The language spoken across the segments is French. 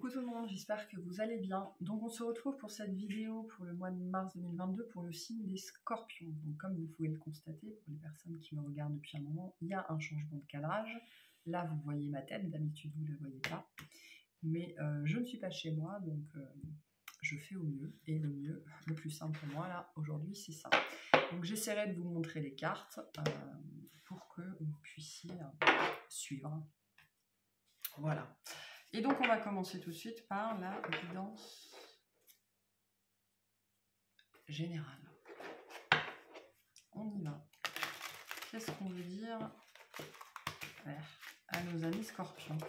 Coucou tout le monde, j'espère que vous allez bien. Donc on se retrouve pour cette vidéo pour le mois de mars 2022 pour le signe des Scorpions. Donc comme vous pouvez le constater, pour les personnes qui me regardent depuis un moment, il y a un changement de cadrage. Là vous voyez ma tête, d'habitude vous ne la voyez pas. Mais je ne suis pas chez moi, donc je fais au mieux. Et le mieux, le plus simple pour moi là, aujourd'hui, c'est ça. Donc j'essaierai de vous montrer les cartes pour que vous puissiez suivre. Voilà. Et donc on va commencer tout de suite par la guidance générale. On y va. Qu'est-ce qu'on veut dire à nos amis Scorpions?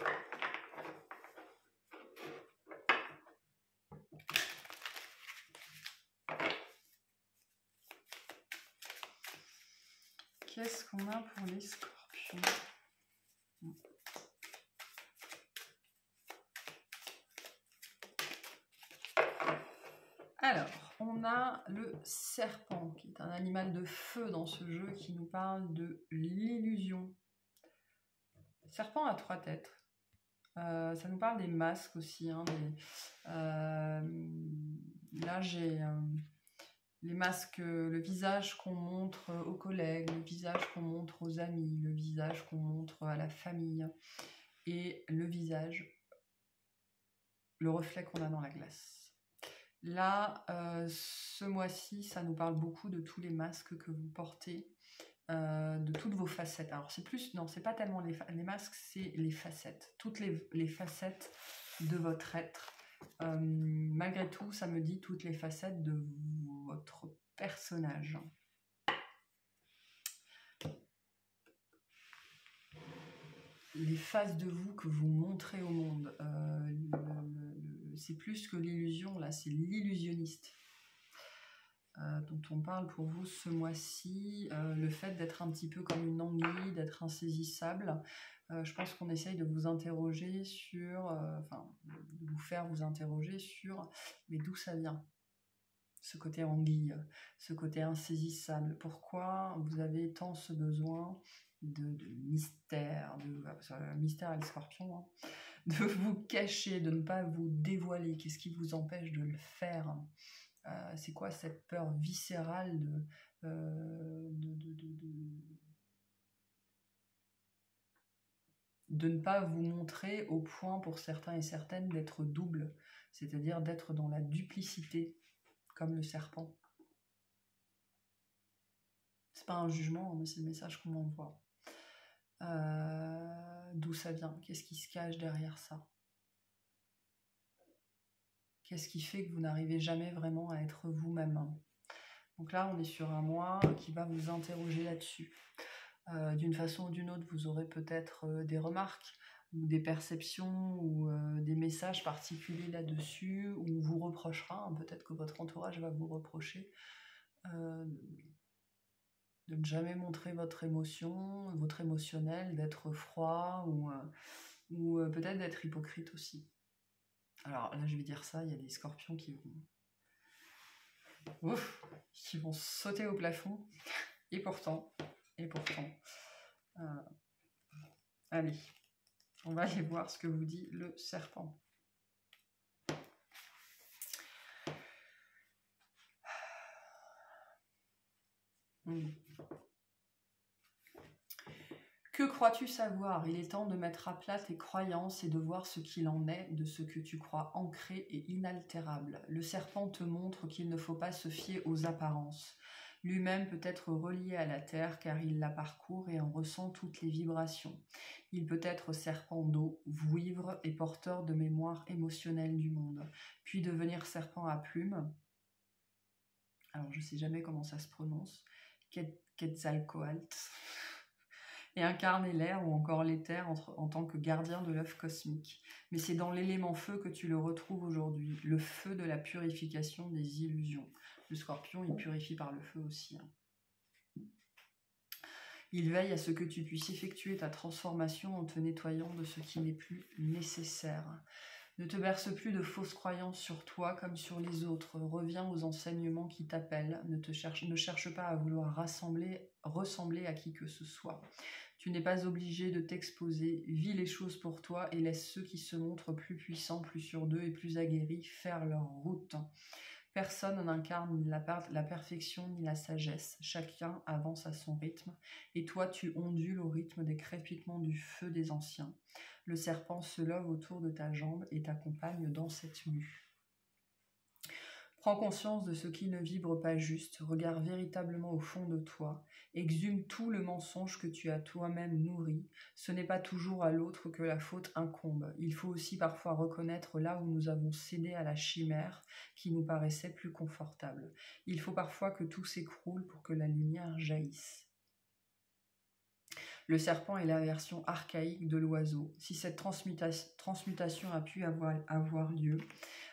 Qu'est-ce qu'on a pour les Scorpions? Alors, on a le serpent, qui est un animal de feu dans ce jeu, qui nous parle de l'illusion. Le serpent a 3 têtes. Ça nous parle des masques aussi. Hein, là, j'ai les masques, le visage qu'on montre aux collègues, le visage qu'on montre aux amis, le visage qu'on montre à la famille, et le visage, le reflet qu'on a dans la glace. Là, ce mois-ci, ça nous parle beaucoup de tous les masques que vous portez, de toutes vos facettes. Alors, c'est plus, non, c'est pas tellement les masques, c'est les facettes. Toutes les facettes de votre être. Malgré tout, ça me dit toutes les facettes de votre personnage. Les faces de vous que vous montrez au monde. C'est plus que l'illusion, là, c'est l'illusionniste dont on parle pour vous ce mois-ci. Le fait d'être un petit peu comme une anguille, d'être insaisissable. Je pense qu'on essaye de vous interroger sur, enfin, de vous faire vous interroger sur, mais d'où ça vient, ce côté anguille, ce côté insaisissable. Pourquoi vous avez tant ce besoin de mystère, mystère à les Scorpions, hein, de vous cacher, de ne pas vous dévoiler. Qu'est-ce qui vous empêche de le faire? C'est quoi cette peur viscérale de ne pas vous montrer au point pour certains et certaines d'être double, c'est-à-dire d'être dans la duplicité, comme le serpent. C'est pas un jugement, mais c'est le message qu'on m'envoie. D'où ça vient? Qu'est-ce qui se cache derrière ça? Qu'est-ce qui fait que vous n'arrivez jamais vraiment à être vous-même? Donc là, on est sur un mois qui va vous interroger là-dessus. D'une façon ou d'une autre, vous aurez peut-être des remarques ou des perceptions ou des messages particuliers là-dessus, ou on vous reprochera, hein, peut-être que votre entourage va vous reprocher de ne jamais montrer votre émotion, votre émotionnel, d'être froid ou peut-être d'être hypocrite aussi. Alors là, je vais dire ça, il y a des Scorpions qui vont sauter au plafond, et pourtant, allez, on va aller voir ce que vous dit le serpent. Que crois-tu savoir? Il est temps de mettre à plat tes croyances et de voir ce qu'il en est de ce que tu crois ancré et inaltérable. Le serpent te montre qu'il ne faut pas se fier aux apparences. Lui-même peut être relié à la terre car il la parcourt et en ressent toutes les vibrations. Il peut être serpent d'eau, vouivre et porteur de mémoire émotionnelle du monde, puis devenir serpent à plumes. Alors je ne sais jamais comment ça se prononce. Quetzalcoatl. Et incarner l'air ou encore l'éther en tant que gardien de l'œuf cosmique. Mais c'est dans l'élément feu que tu le retrouves aujourd'hui, le feu de la purification des illusions. Le Scorpion, il purifie par le feu aussi. Hein. Il veille à ce que tu puisses effectuer ta transformation en te nettoyant de ce qui n'est plus nécessaire. Ne te berce plus de fausses croyances sur toi comme sur les autres. Reviens aux enseignements qui t'appellent. Ne cherche pas à vouloir ressembler à qui que ce soit. Tu n'es pas obligé de t'exposer, vis les choses pour toi et laisse ceux qui se montrent plus puissants, plus sûrs d'eux et plus aguerris faire leur route. Personne n'incarne ni la perfection ni la sagesse, chacun avance à son rythme, et toi tu ondules au rythme des crépitements du feu des anciens. Le serpent se love autour de ta jambe et t'accompagne dans cette mue. Prends conscience de ce qui ne vibre pas juste, regarde véritablement au fond de toi, exhume tout le mensonge que tu as toi-même nourri. Ce n'est pas toujours à l'autre que la faute incombe. Il faut aussi parfois reconnaître là où nous avons cédé à la chimère qui nous paraissait plus confortable. Il faut parfois que tout s'écroule pour que la lumière jaillisse. Le serpent est la version archaïque de l'oiseau. Si cette transmutation a pu avoir lieu,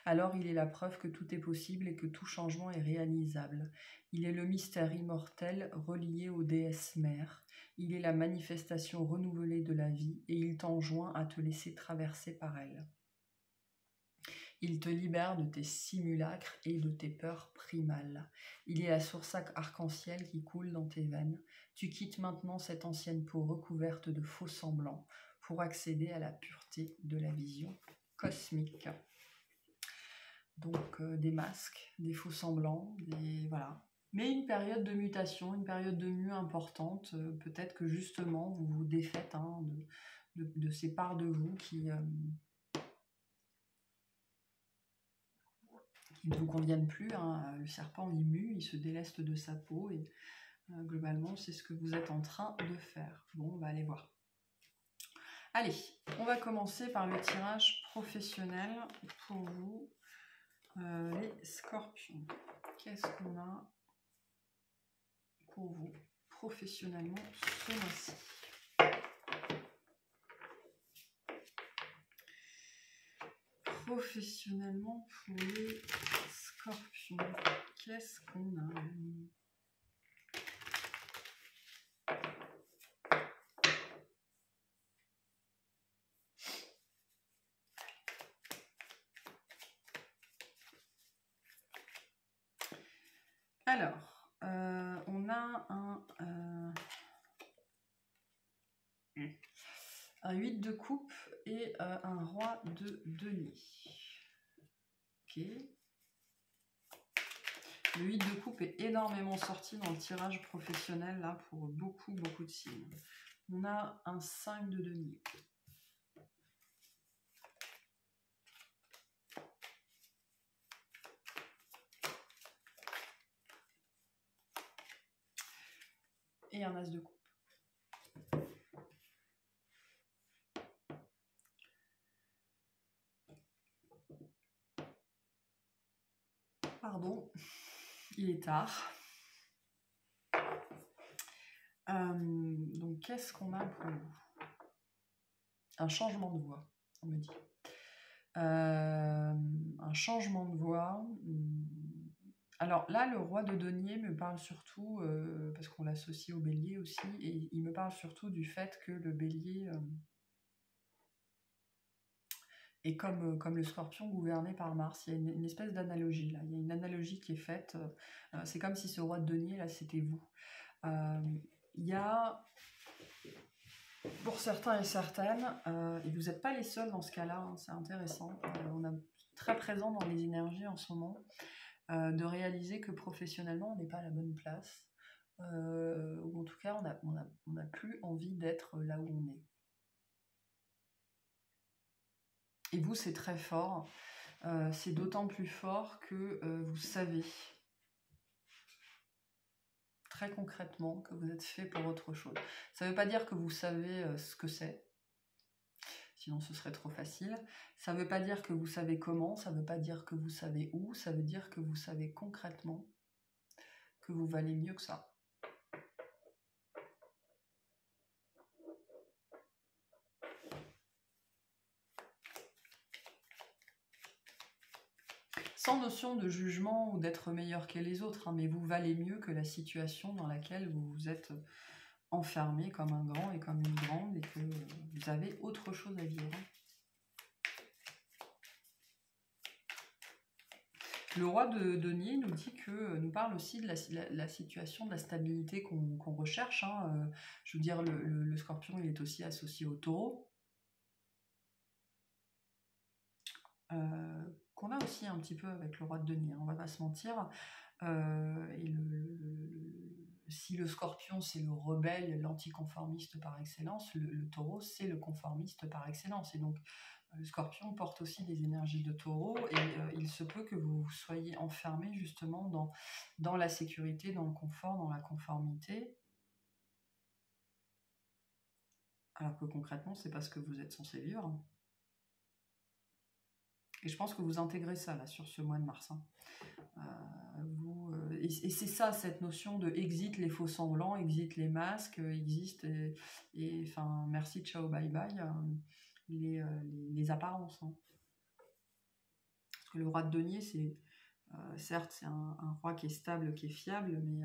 alors il est la preuve que tout est possible et que tout changement est réalisable. Il est le mystère immortel relié aux déesses mères. Il est la manifestation renouvelée de la vie et il t'enjoint à te laisser traverser par elle. Il te libère de tes simulacres et de tes peurs primales. Il est la source arc-en-ciel qui coule dans tes veines. Tu quittes maintenant cette ancienne peau recouverte de faux semblants pour accéder à la pureté de la vision cosmique. Donc des masques, des faux semblants, voilà. Mais une période de mutation, une période de mue importante. Peut-être que justement vous vous défaites de ces parts de vous qui ne vous conviennent plus. Le serpent il mue, il se déleste de sa peau et globalement c'est ce que vous êtes en train de faire. Bon, on va aller voir. Allez, on va commencer par le tirage professionnel pour vous. Les scorpions, qu'est-ce qu'on a pour vous professionnellement ce mois-ci? Professionnellement pour les scorpions, qu'est-ce qu'on a? Alors, on a un 8 de coupe et un roi de denier. Ok. Le 8 de coupe est énormément sorti dans le tirage professionnel là pour beaucoup de signes. On a un 5 de denier. Et un as de coupe. Pardon, il est tard. Donc qu'est-ce qu'on a pour vous? Un changement de voix, on me dit. Un changement de voix. Alors là, le roi de denier me parle surtout, parce qu'on l'associe au bélier aussi, et il me parle surtout du fait que le bélier est comme le scorpion gouverné par Mars. Il y a une espèce d'analogie là, il y a une analogie qui est faite, c'est comme si ce roi de denier là, c'était vous. Il y a, pour certains et certaines, et vous n'êtes pas les seuls dans ce cas-là, hein, c'est intéressant, on a très présent dans les énergies en ce moment, de réaliser que professionnellement on n'est pas à la bonne place, ou en tout cas on n'a plus envie d'être là où on est. Et vous c'est très fort, c'est d'autant plus fort que vous savez très concrètement que vous êtes fait pour autre chose. Ça ne veut pas dire que vous savez ce que c'est, sinon ce serait trop facile. Ça ne veut pas dire que vous savez comment, ça ne veut pas dire que vous savez où, ça veut dire que vous savez concrètement que vous valez mieux que ça. Sans notion de jugement ou d'être meilleur que les autres, hein, mais vous valez mieux que la situation dans laquelle vous vous êtes enfermé comme un grand et comme une grande et que vous avez autre chose à vivre. Le roi de denier nous parle aussi de la situation, de la stabilité qu'on recherche. Hein. Je veux dire, le scorpion, il est aussi associé au taureau. Qu'on a aussi un petit peu avec le roi de denier, on va pas se mentir. Et si le scorpion, c'est le rebelle, l'anticonformiste par excellence, le taureau, c'est le conformiste par excellence. Et donc, le scorpion porte aussi des énergies de taureau et il se peut que vous soyez enfermé justement dans la sécurité, dans le confort, dans la conformité. Alors que concrètement, c'est pas ce que vous êtes censé vivre. Et je pense que vous intégrez ça là sur ce mois de mars. Hein. Et c'est ça, cette notion de exit les faux semblants, exit les masques, exit et enfin merci, ciao, bye bye, les apparences. Hein. Parce que le roi de denier, c'est certes c'est un roi qui est stable, qui est fiable, mais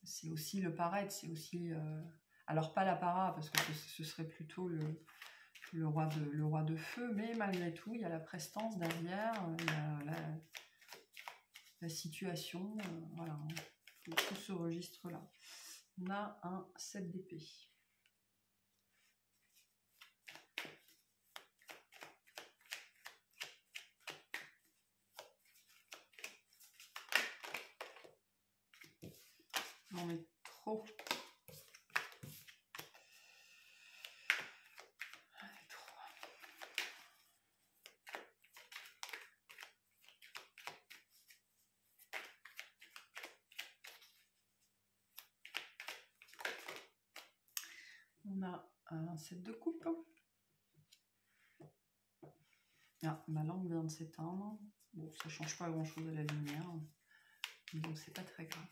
c'est aussi le paraître, c'est aussi alors pas l'apparat parce que ce serait plutôt le roi de feu, mais malgré tout, il y a la prestance derrière, il y a la situation, voilà, tout ce registre-là. On a un 7 d'épée. Non mais trop. On a un 7 de coupe. Ah, ma lampe vient de s'éteindre. Bon, ça change pas grand chose à la lumière. Donc c'est pas très grave.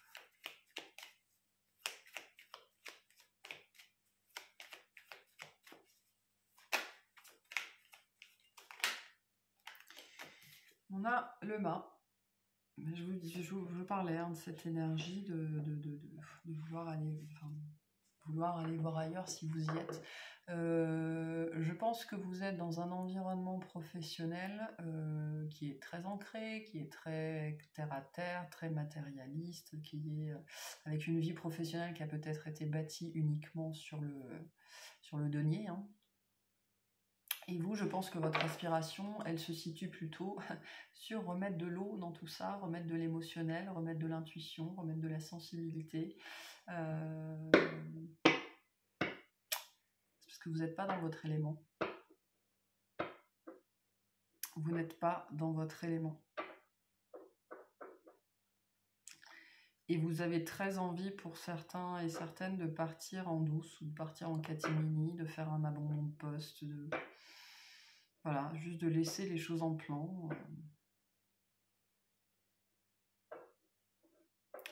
On a le mât. Je parlais de cette énergie de vouloir aller voir ailleurs si vous y êtes. Je pense que vous êtes dans un environnement professionnel qui est très ancré, qui est très terre à terre, très matérialiste, qui est avec une vie professionnelle qui a peut-être été bâtie uniquement sur le denier. Hein. Et vous, je pense que votre aspiration, elle se situe plutôt sur remettre de l'eau dans tout ça, remettre de l'émotionnel, remettre de l'intuition, remettre de la sensibilité. Parce que vous n'êtes pas dans votre élément. Vous n'êtes pas dans votre élément. Et vous avez très envie pour certains et certaines de partir en douce ou de partir en catimini, de faire un abandon de poste, voilà, juste de laisser les choses en plan.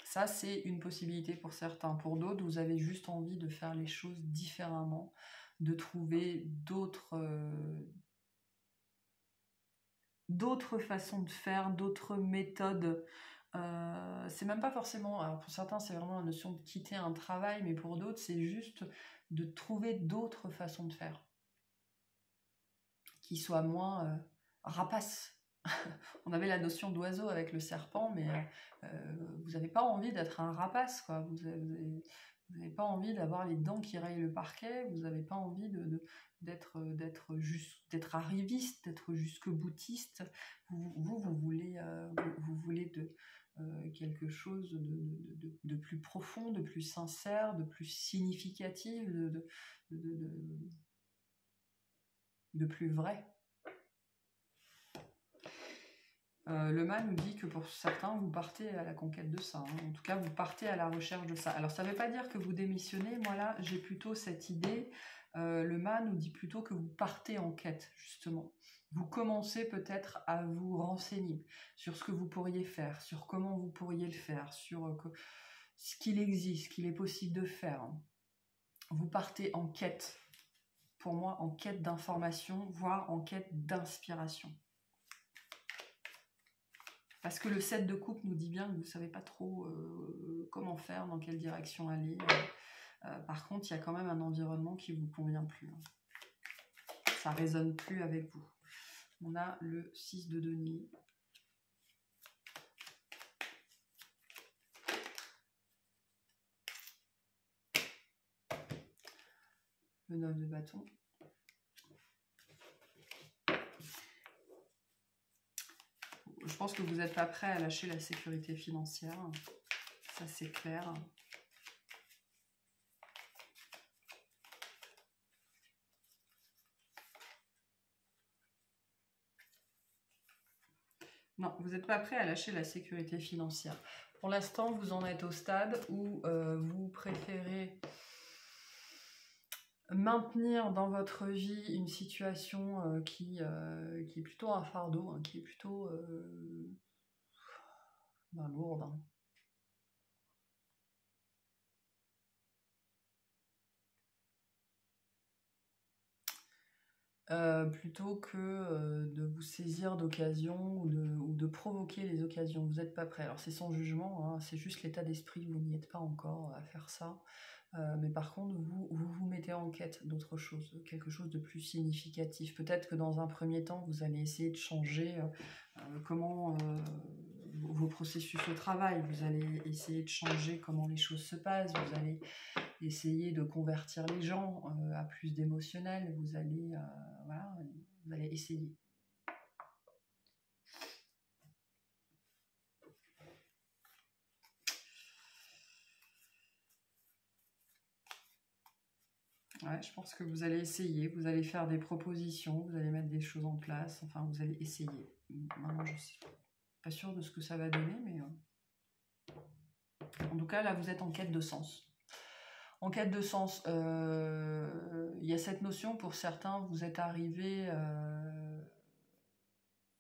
Ça, c'est une possibilité pour certains. Pour d'autres, vous avez juste envie de faire les choses différemment, de trouver d'autres façons de faire, d'autres méthodes. C'est même pas forcément, alors pour certains c'est vraiment la notion de quitter un travail, mais pour d'autres c'est juste de trouver d'autres façons de faire qui soient moins rapaces. On avait la notion d'oiseau avec le serpent, mais vous n'avez pas envie d'être un rapace, quoi. Vous n'avez pas envie d'avoir les dents qui rayent le parquet, vous n'avez pas envie d'être arriviste, d'être jusque-boutiste. Vous voulez quelque chose de plus profond, de plus sincère, de plus significatif, de plus vrai. Le mât nous dit que pour certains, vous partez à la conquête de ça. Hein. En tout cas, vous partez à la recherche de ça. Alors, ça ne veut pas dire que vous démissionnez. Moi, là, j'ai plutôt cette idée. Le mât nous dit plutôt que vous partez en quête, justement. Vous commencez peut-être à vous renseigner sur ce que vous pourriez faire, sur comment vous pourriez le faire, sur ce qu'il existe, ce qu'il est possible de faire. Vous partez en quête. Pour moi, en quête d'information, voire en quête d'inspiration. Parce que le 7 de coupe nous dit bien que vous ne savez pas trop comment faire, dans quelle direction aller. Par contre, il y a quand même un environnement qui ne vous convient plus. Hein. Ça ne résonne plus avec vous. On a le 6 de denier. Le 9 de bâton. Je pense que vous n'êtes pas prêt à lâcher la sécurité financière. Ça, c'est clair. Non, vous n'êtes pas prêt à lâcher la sécurité financière. Pour l'instant, vous en êtes au stade où vous préférez maintenir dans votre vie une situation qui est plutôt un fardeau, hein, qui est plutôt lourde. Hein. Plutôt que de vous saisir d'occasions ou de provoquer les occasions. Vous n'êtes pas prêt. Alors c'est sans jugement, hein, c'est juste l'état d'esprit, vous n'y êtes pas encore à faire ça. Mais par contre, vous mettez en quête d'autre chose, quelque chose de plus significatif. Peut-être que dans un premier temps, vous allez essayer de changer comment vos processus au travail, vous allez essayer de changer comment les choses se passent, vous allez essayer de convertir les gens à plus d'émotionnel, vous allez essayer. Ouais, je pense que vous allez essayer, vous allez faire des propositions, vous allez mettre des choses en place, enfin vous allez essayer. Maintenant, je suis pas sûre de ce que ça va donner, mais en tout cas, là, vous êtes en quête de sens. En quête de sens, il y a cette notion, pour certains, vous êtes arrivé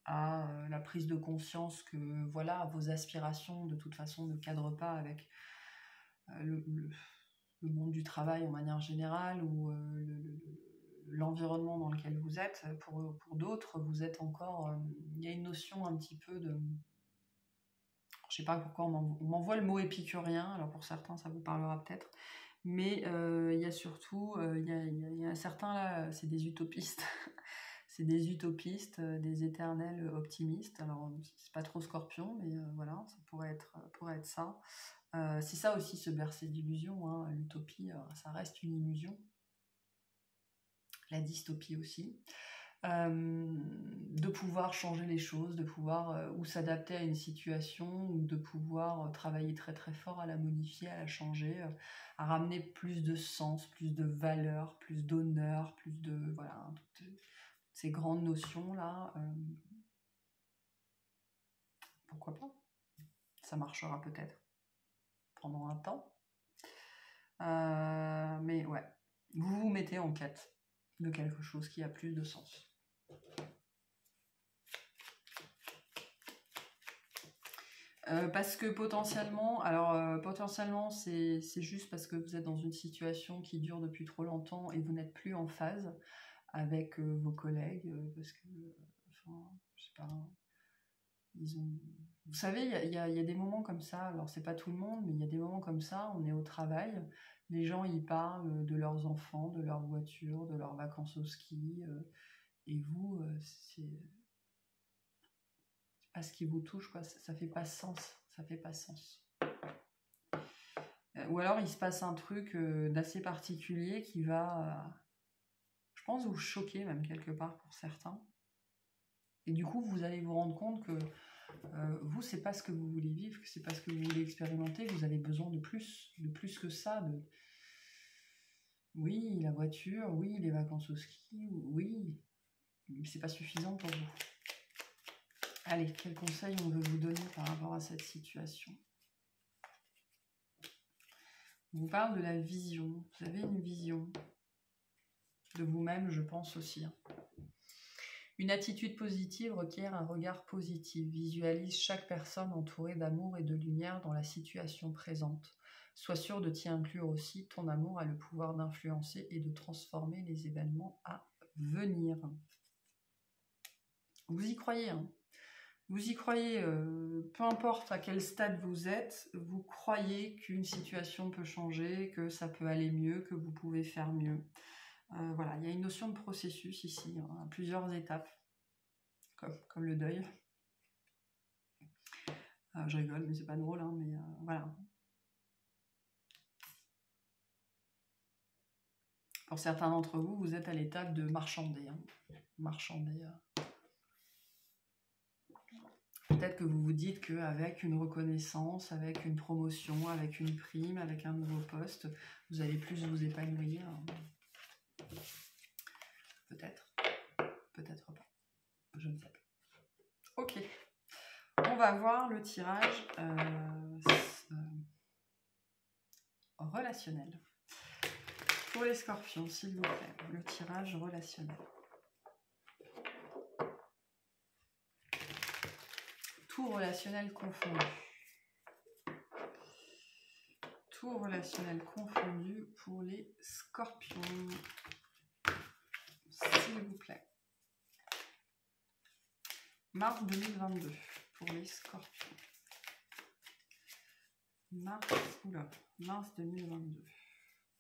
à la prise de conscience que voilà, vos aspirations, de toute façon, ne cadrent pas avec le monde du travail en manière générale ou l'environnement dans lequel vous êtes. Pour d'autres, vous êtes encore... il y a une notion un petit peu de... Je sais pas pourquoi on m'envoie le mot épicurien, alors pour certains ça vous parlera peut-être, mais il y a surtout, il y a certains là, c'est des utopistes, c'est des utopistes, des éternels optimistes, alors c'est pas trop Scorpion, mais voilà, ça pourrait être ça. C'est ça aussi, se bercer d'illusions, hein. L'utopie, ça reste une illusion, la dystopie aussi. De pouvoir changer les choses, de pouvoir ou s'adapter à une situation, ou de pouvoir travailler très très fort à la modifier, à la changer, à ramener plus de sens, plus de valeur, plus d'honneur, plus de... Voilà, toutes ces grandes notions-là. Pourquoi pas? Ça marchera peut-être pendant un temps. Mais ouais, vous vous mettez en quête de quelque chose qui a plus de sens. Parce que potentiellement, potentiellement c'est juste parce que vous êtes dans une situation qui dure depuis trop longtemps et vous n'êtes plus en phase avec vos collègues, parce que, enfin, je sais pas, vous savez, il y a des moments comme ça, alors c'est pas tout le monde, mais il y a des moments comme ça, on est au travail, les gens ils parlent de leurs enfants, de leur voiture, de leurs vacances au ski, et vous, c'est pas ce qui vous touche, quoi, ça fait pas sens, ça fait pas sens. Ou alors il se passe un truc d'assez particulier qui va, je pense, vous choquer même quelque part pour certains. Et du coup, vous allez vous rendre compte que vous, c'est pas ce que vous voulez vivre, que c'est pas ce que vous voulez expérimenter, vous avez besoin de plus que ça. Oui, la voiture, oui, les vacances au ski, oui, mais c'est pas suffisant pour vous. Allez, quel conseil on veut vous donner par rapport à cette situation ? On vous parle de la vision. Vous avez une vision de vous-même, je pense aussi. Une attitude positive requiert un regard positif. Visualise chaque personne entourée d'amour et de lumière dans la situation présente. Sois sûr de t'y inclure aussi. Ton amour a le pouvoir d'influencer et de transformer les événements à venir. Vous y croyez, hein ? Vous y croyez, peu importe à quel stade vous êtes, vous croyez qu'une situation peut changer, que ça peut aller mieux, que vous pouvez faire mieux. Voilà, il y a une notion de processus ici, hein, à plusieurs étapes, comme le deuil. Je rigole, mais c'est pas drôle, hein, mais voilà. Pour certains d'entre vous, vous êtes à l'étape de marchander. Hein. Marchander. Peut-être que vous vous dites qu'avec une reconnaissance, avec une promotion, avec une prime, avec un nouveau poste, vous allez plus vous épanouir. Peut-être. Peut-être pas. Je ne sais pas. Ok. On va voir le tirage relationnel. Pour les scorpions, s'il vous plaît. Le tirage relationnel. Tout relationnel confondu. Tout relationnel confondu pour les scorpions. S'il vous plaît. Mars 2022 pour les scorpions. Mars 2022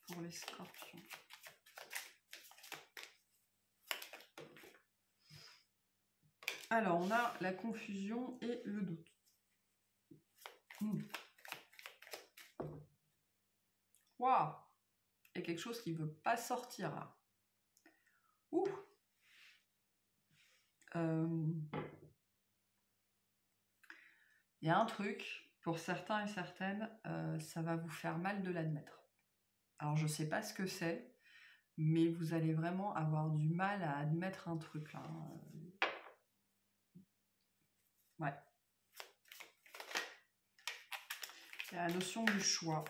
pour les scorpions. Alors, on a la confusion et le doute. Waouh! Il y a quelque chose qui ne veut pas sortir là. Ouh! Il y a un truc, pour certains et certaines, ça va vous faire mal de l'admettre. Alors, je ne sais pas ce que c'est, mais vous allez vraiment avoir du mal à admettre un truc là. Ouais. Il y a la notion du choix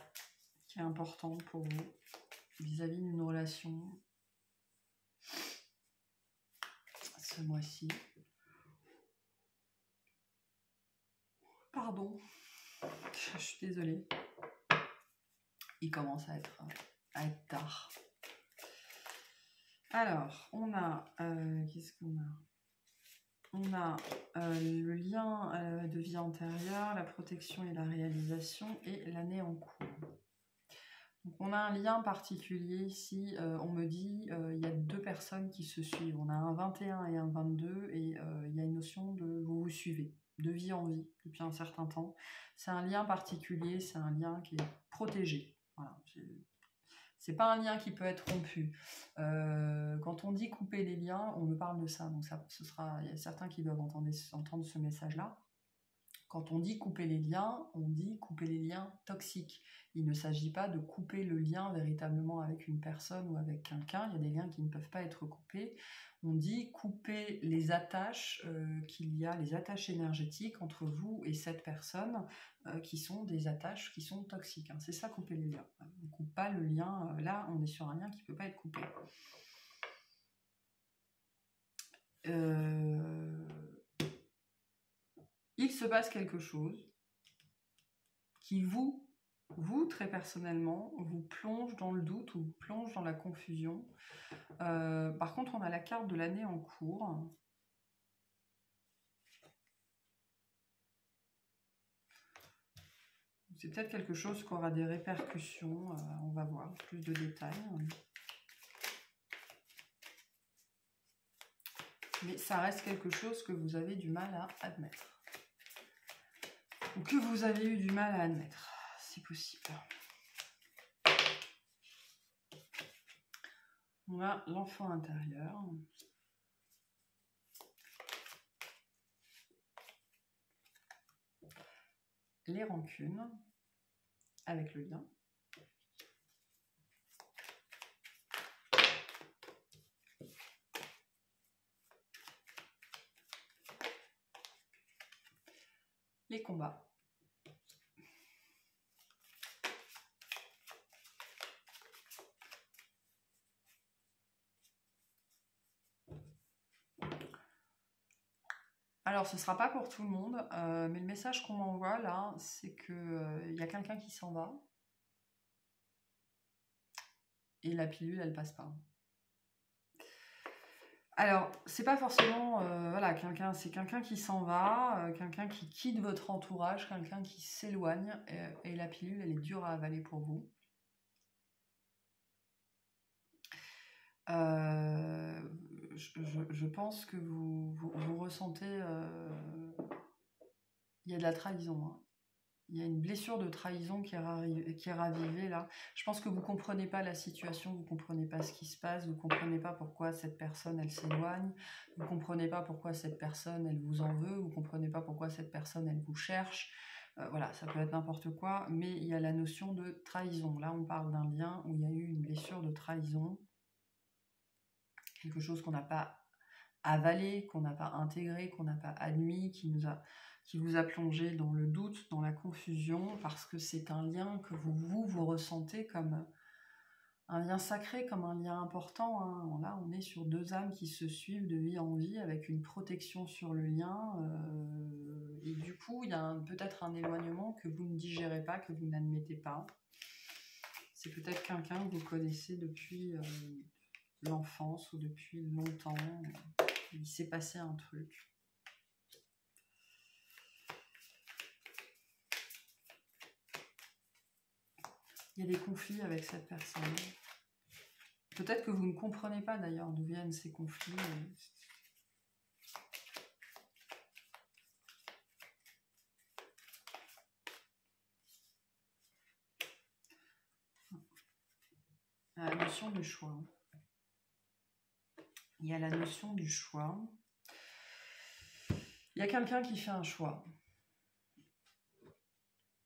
qui est importante pour vous vis-à-vis d'une relation ce mois-ci. Pardon, je suis désolée. Il commence à être tard. Alors, on a... qu'est-ce qu'on a? On a le lien de vie antérieure, la protection et la réalisation, et l'année en cours. Donc, on a un lien particulier ici. On me dit il y a deux personnes qui se suivent. On a un 21 et un 22, et il y a une notion de vous vous suivez, de vie en vie, depuis un certain temps. C'est un lien particulier, c'est un lien qui est protégé. Voilà, c'est pas un lien qui peut être rompu. Quand on dit couper les liens, on me parle de ça. Donc il y a certains qui doivent entendre ce message-là. Quand on dit couper les liens, on dit couper les liens toxiques. Il ne s'agit pas de couper le lien véritablement avec une personne ou avec quelqu'un. Il y a des liens qui ne peuvent pas être coupés. On dit couper les attaches qu'il y a, les attaches énergétiques entre vous et cette personne qui sont des attaches qui sont toxiques. C'est ça, couper les liens. On ne coupe pas le lien. Là, on est sur un lien qui ne peut pas être coupé. Il se passe quelque chose qui vous très personnellement, vous plonge dans le doute ou vous plonge dans la confusion. Par contre, on a la carte de l'année en cours. C'est peut-être quelque chose qui aura des répercussions. On va voir plus de détails. Mais ça reste quelque chose que vous avez du mal à admettre. Ou que vous avez eu du mal à admettre, si possible. On a l'enfant intérieur. Les rancunes, avec le lien. Les combats. Alors, ce ne sera pas pour tout le monde, mais le message qu'on m'envoie là, c'est qu'il y a quelqu'un qui s'en va et la pilule, elle passe pas. Alors, c'est pas forcément voilà, c'est quelqu'un qui s'en va, quelqu'un qui quitte votre entourage, quelqu'un qui s'éloigne, et la pilule, elle est dure à avaler pour vous. Je pense que vous ressentez... il y a de la trahison. Hein. Il y a une blessure de trahison qui est ravivée là. Je pense que vous ne comprenez pas la situation, vous ne comprenez pas ce qui se passe, vous ne comprenez pas pourquoi cette personne, elle s'éloigne, vous ne comprenez pas pourquoi cette personne, elle vous en veut, vous ne comprenez pas pourquoi cette personne, elle vous cherche. Voilà, ça peut être n'importe quoi, mais il y a la notion de trahison. Là, on parle d'un lien où il y a eu une blessure de trahison, quelque chose qu'on n'a pas avalé, qu'on n'a pas intégré, qu'on n'a pas admis, qui vous a plongé dans le doute, dans la confusion, parce que c'est un lien que vous ressentez comme un lien sacré, comme un lien important. Hein. Là, on est sur deux âmes qui se suivent de vie en vie, avec une protection sur le lien, et du coup, il y a peut-être un éloignement que vous ne digérez pas, que vous n'admettez pas. C'est peut-être quelqu'un que vous connaissez depuis l'enfance ou depuis longtemps. Il s'est passé un truc. Il y a des conflits avec cette personne. Peut-être que vous ne comprenez pas d'ailleurs d'où viennent ces conflits. La notion du choix. Il y a la notion du choix. Il y a quelqu'un qui fait un choix.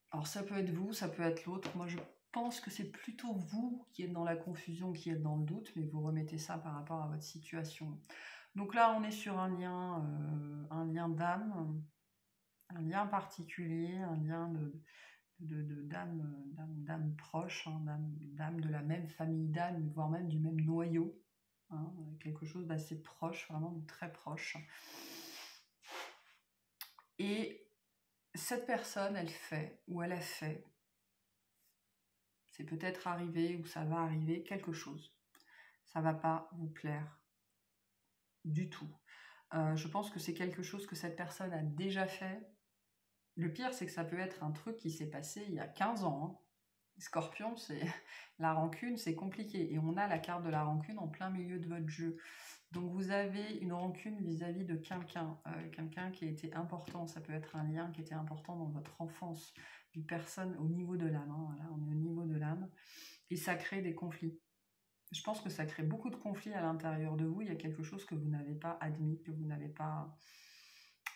Alors ça peut être vous, ça peut être l'autre. Moi je pense que c'est plutôt vous qui êtes dans la confusion, qui êtes dans le doute, mais vous remettez ça par rapport à votre situation. Donc là on est sur un lien d'âme, un lien particulier, un lien d'âme proche, hein, d'âme de la même famille d'âme, voire même du même noyau, hein, quelque chose d'assez proche, vraiment de très proche. Et cette personne, elle fait, ou elle a fait, c'est peut-être arrivé, ou ça va arriver, quelque chose. Ça va pas vous plaire du tout. Je pense que c'est quelque chose que cette personne a déjà fait. Le pire, c'est que ça peut être un truc qui s'est passé il y a 15 ans. Hein. Scorpion, c'est la rancune, c'est compliqué. Et on a la carte de la rancune en plein milieu de votre jeu. Donc vous avez une rancune vis-à-vis de quelqu'un, quelqu'un qui a été important. Ça peut être un lien qui était important dans votre enfance, une personne au niveau de l'âme. Hein. Là, on est au niveau de l'âme. Et ça crée des conflits. Je pense que ça crée beaucoup de conflits à l'intérieur de vous. Il y a quelque chose que vous n'avez pas admis, que vous n'avez pas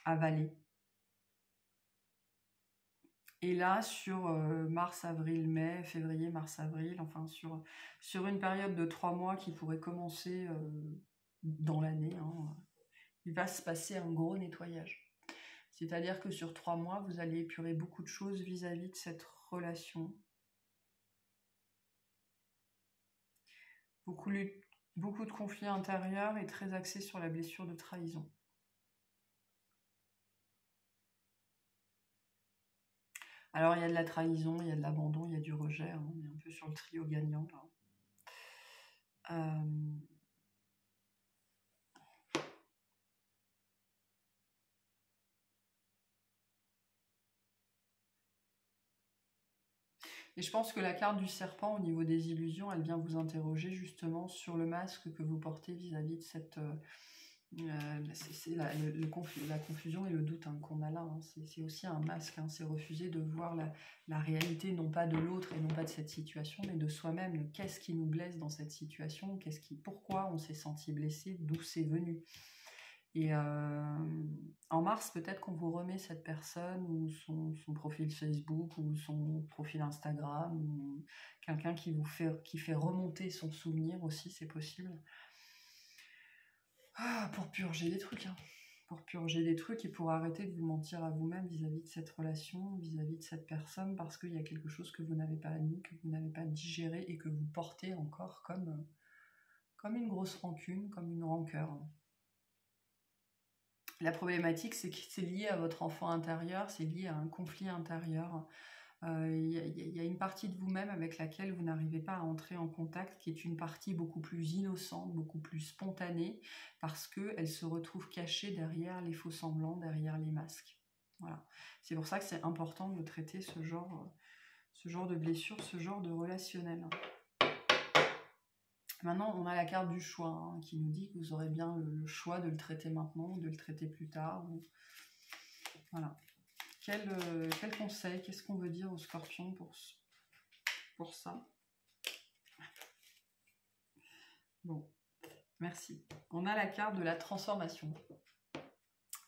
avalé. Et là, sur mars, avril, mai, février, mars, avril, enfin sur une période de 3 mois qui pourrait commencer dans l'année, hein, il va se passer un gros nettoyage. C'est-à-dire que sur 3 mois, vous allez épurer beaucoup de choses vis-à-vis de cette relation. Beaucoup de conflits intérieurs et très axés sur la blessure de trahison. Alors, il y a de la trahison, il y a de l'abandon, il y a du rejet. Hein, on est un peu sur le trio gagnant. Là. Et je pense que la carte du serpent, au niveau des illusions, elle vient vous interroger justement sur le masque que vous portez vis-à-vis de cette... c'est la confusion et le doute hein, qu'on a là. Hein. C'est aussi un masque. Hein. C'est refuser de voir la réalité, non pas de l'autre et non pas de cette situation, mais de soi-même. Qu'est-ce qui nous blesse dans cette situation? Pourquoi on s'est senti blessé? D'où c'est venu? Et en mars, peut-être qu'on vous remet cette personne ou son profil Facebook ou son profil Instagram ou quelqu'un qui fait remonter son souvenir aussi, c'est possible. Pour purger des trucs, hein. Pour purger des trucs et pour arrêter de vous mentir à vous-même vis-à-vis de cette relation, vis-à-vis de cette personne, parce qu'il y a quelque chose que vous n'avez pas admis, que vous n'avez pas digéré et que vous portez encore comme une grosse rancune, comme une rancœur. La problématique, c'est que c'est lié à votre enfant intérieur, c'est lié à un conflit intérieur. Il y a une partie de vous-même avec laquelle vous n'arrivez pas à entrer en contact, qui est une partie beaucoup plus innocente, beaucoup plus spontanée, parce qu'elle se retrouve cachée derrière les faux semblants, derrière les masques. Voilà. C'est pour ça que c'est important de traiter ce genre de blessure, ce genre de relationnel. Maintenant, on a la carte du choix hein, qui nous dit que vous aurez bien le choix de le traiter maintenant ou de le traiter plus tard. Voilà. Quel conseil, qu'est-ce qu'on veut dire aux scorpions pour ça? Bon, merci. On a la carte de la transformation.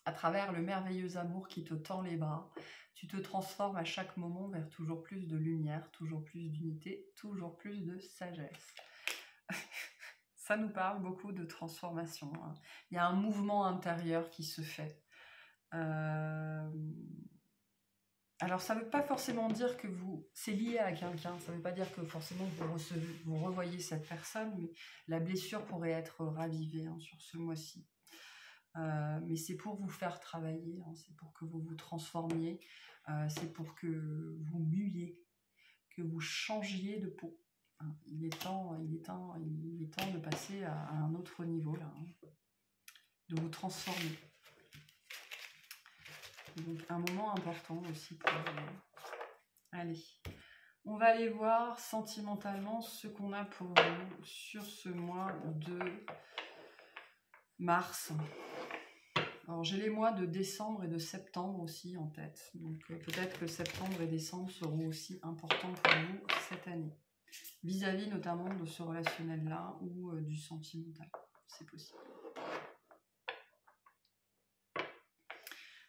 À travers le merveilleux amour qui te tend les bras, tu te transformes à chaque moment vers toujours plus de lumière, toujours plus d'unité, toujours plus de sagesse. Ça nous parle beaucoup de transformation. Hein. Il y a un mouvement intérieur qui se fait. Alors, ça ne veut pas forcément dire que c'est lié à quelqu'un. Ça ne veut pas dire que forcément vous revoyez cette personne, mais la blessure pourrait être ravivée hein, sur ce mois-ci. Mais c'est pour vous faire travailler, hein, c'est pour que vous vous transformiez, c'est pour que vous muiez, que vous changiez de peau. Hein. Il est temps de passer à un autre niveau, là, hein, de vous transformer. Donc un moment important aussi pour vous. Allez, on va aller voir sentimentalement ce qu'on a pour vous sur ce mois de mars. Alors j'ai les mois de décembre et de septembre aussi en tête. Donc peut-être que septembre et décembre seront aussi importants pour vous cette année. Vis-à-vis notamment de ce relationnel-là ou du sentimental. C'est possible.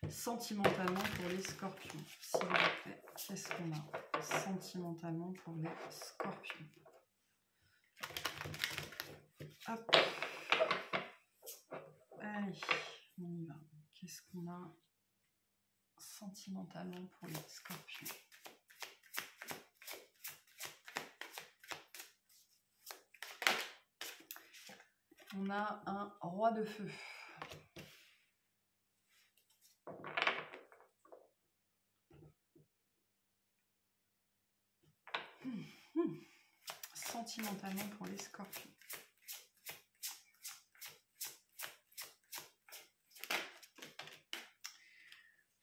Sentimentalement pour les scorpions, s'il vous plaît, qu'est-ce qu'on a sentimentalement pour les scorpions? Hop. Allez, on y va. Qu'est-ce qu'on a sentimentalement pour les scorpions? On a un roi de feu. Sentimentalement pour les scorpions.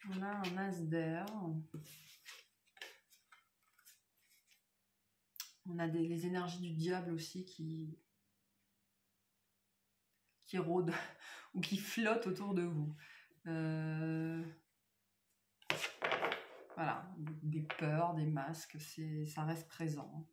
On a un as d'air. On a les énergies du diable aussi qui rôdent ou qui flottent autour de vous. Voilà, des peurs, des masques, ça reste présent.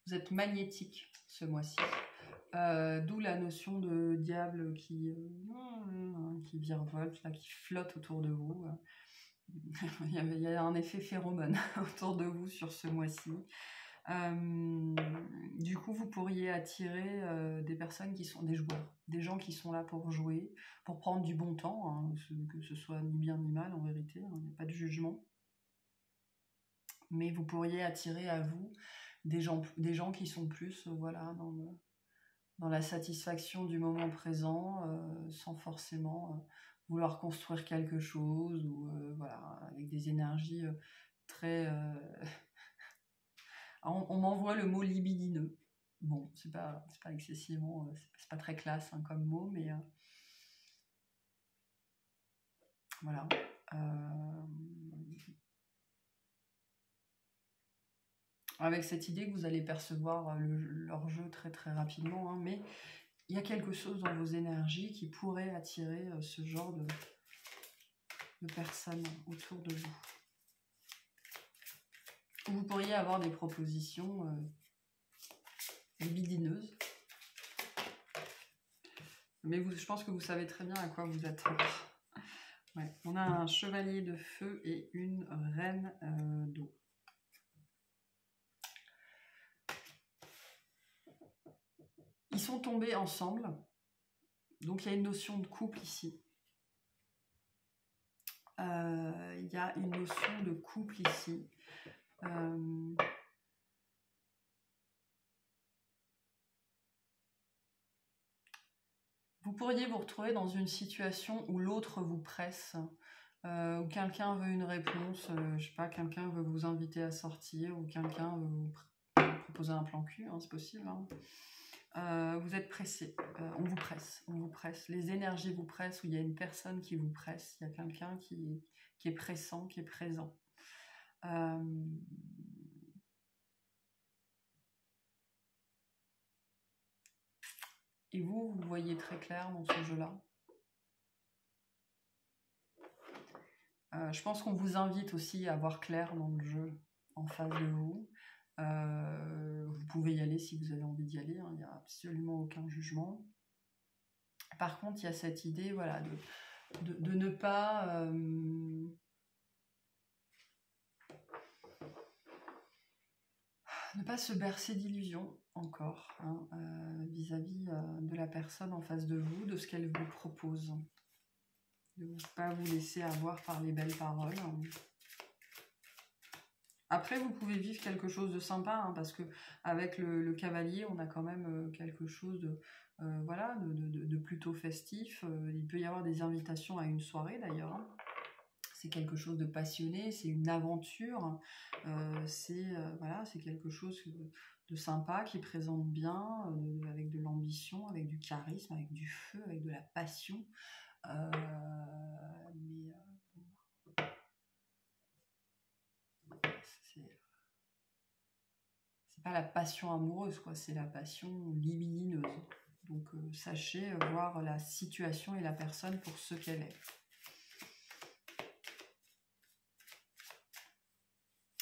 Vous êtes magnétique ce mois-ci. D'où la notion de diable qui virevolte, là, qui flotte autour de vous. Il y a un effet phéromone autour de vous sur ce mois-ci. Du coup, vous pourriez attirer des personnes qui sont des joueurs, des gens qui sont là pour jouer, pour prendre du bon temps, hein, que ce soit ni bien ni mal en vérité, hein, il n'y a pas de jugement. Mais vous pourriez attirer à vous des gens qui sont plus voilà, dans la satisfaction du moment présent, sans forcément vouloir construire quelque chose, ou voilà, avec des énergies très... on m'envoie le mot libidineux. Bon, c'est pas excessivement, c'est pas très classe hein, comme mot, mais voilà. Avec cette idée que vous allez percevoir leur jeu très très rapidement, hein, mais il y a quelque chose dans vos énergies qui pourrait attirer ce genre de personnes autour de vous. Vous pourriez avoir des propositions libidineuses, mais je pense que vous savez très bien à quoi vous attendre. Ouais, on a un chevalier de feu et une reine d'eau. Ils sont tombés ensemble, donc il y a une notion de couple ici. Il y a une notion de couple ici. Vous pourriez vous retrouver dans une situation où l'autre vous presse, où quelqu'un veut une réponse, je sais pas, quelqu'un veut vous inviter à sortir, ou quelqu'un veut vous proposer un plan cul, hein, c'est possible. Hein. Vous êtes pressé, on vous presse. Les énergies vous pressent, ou il y a une personne qui vous presse, il y a quelqu'un qui est pressant, qui est présent. Et vous voyez très clair dans ce jeu-là. Je pense qu'on vous invite aussi à voir clair dans le jeu en face de vous. Vous pouvez y aller si vous avez envie d'y aller, hein, il n'y a absolument aucun jugement. Par contre, il y a cette idée, voilà, de ne pas... ne pas se bercer d'illusions encore, hein, vis-à-vis de la personne en face de vous, de ce qu'elle vous propose. De ne pas vous laisser avoir par les belles paroles. Après, vous pouvez vivre quelque chose de sympa, hein, parce que avec le cavalier, on a quand même quelque chose de, voilà, de plutôt festif. Il peut y avoir des invitations à une soirée d'ailleurs. Hein. C'est quelque chose de passionné, c'est une aventure, voilà, c'est quelque chose de sympa qui présente bien, avec de l'ambition, avec du charisme, avec du feu, avec de la passion. C'est pas la passion amoureuse, quoi, c'est la passion libidineuse. Donc sachez voir la situation et la personne pour ce qu'elle est.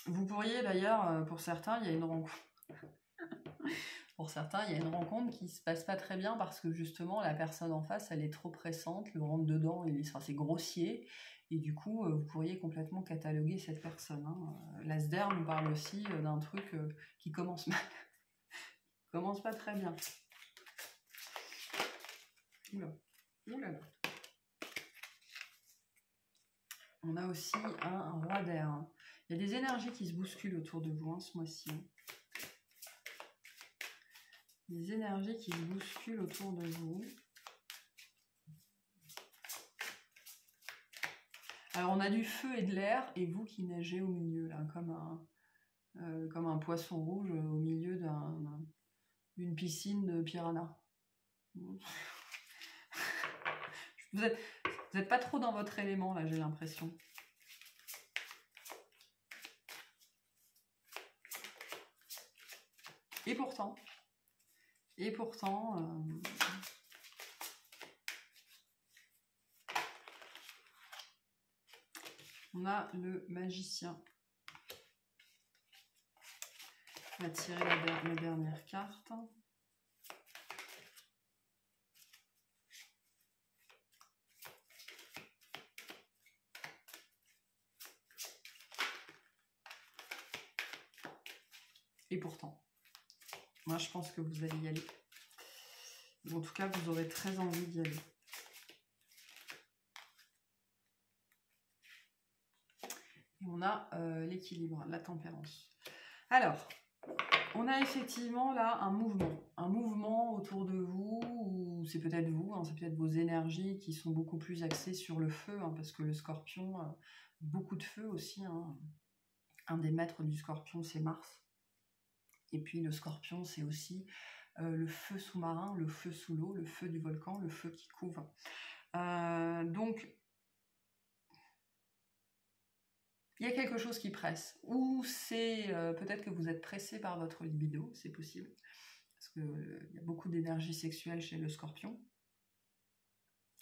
Vous pourriez d'ailleurs, pour certains, il y a une rencontre. Pour certains, il y a une rencontre qui se passe pas très bien parce que justement la personne en face, elle est trop pressante, le rentre dedans, c'est grossier, et du coup, vous pourriez complètement cataloguer cette personne. Hein. L'Asder nous parle aussi d'un truc qui commence mal, commence pas très bien. Oula. Oula. On a aussi un roi d'air. Hein. Il y a des énergies qui se bousculent autour de vous ce mois-ci. Des énergies qui se bousculent autour de vous. Alors on a du feu et de l'air, et vous qui nagez au milieu, là, comme un poisson rouge au milieu d'une piscine de piranha. Vous êtes pas trop dans votre élément, là, j'ai l'impression. Et pourtant, on a le magicien. On va tirer la dernière carte. Et pourtant, moi je pense que vous allez y aller. En tout cas, vous aurez très envie d'y aller. Et on a l'équilibre, la tempérance. Alors, on a effectivement là un mouvement autour de vous, ou c'est peut-être vous, hein, c'est peut-être vos énergies qui sont beaucoup plus axées sur le feu, hein, parce que le scorpion, beaucoup de feu aussi. Hein. Un des maîtres du scorpion, c'est Mars. Et puis le scorpion, c'est aussi le feu sous-marin, le feu sous l'eau, le feu du volcan, le feu qui couve. Donc, il y a quelque chose qui presse. Ou c'est peut-être que vous êtes pressé par votre libido, c'est possible. Parce qu'il y a beaucoup d'énergie sexuelle chez le scorpion.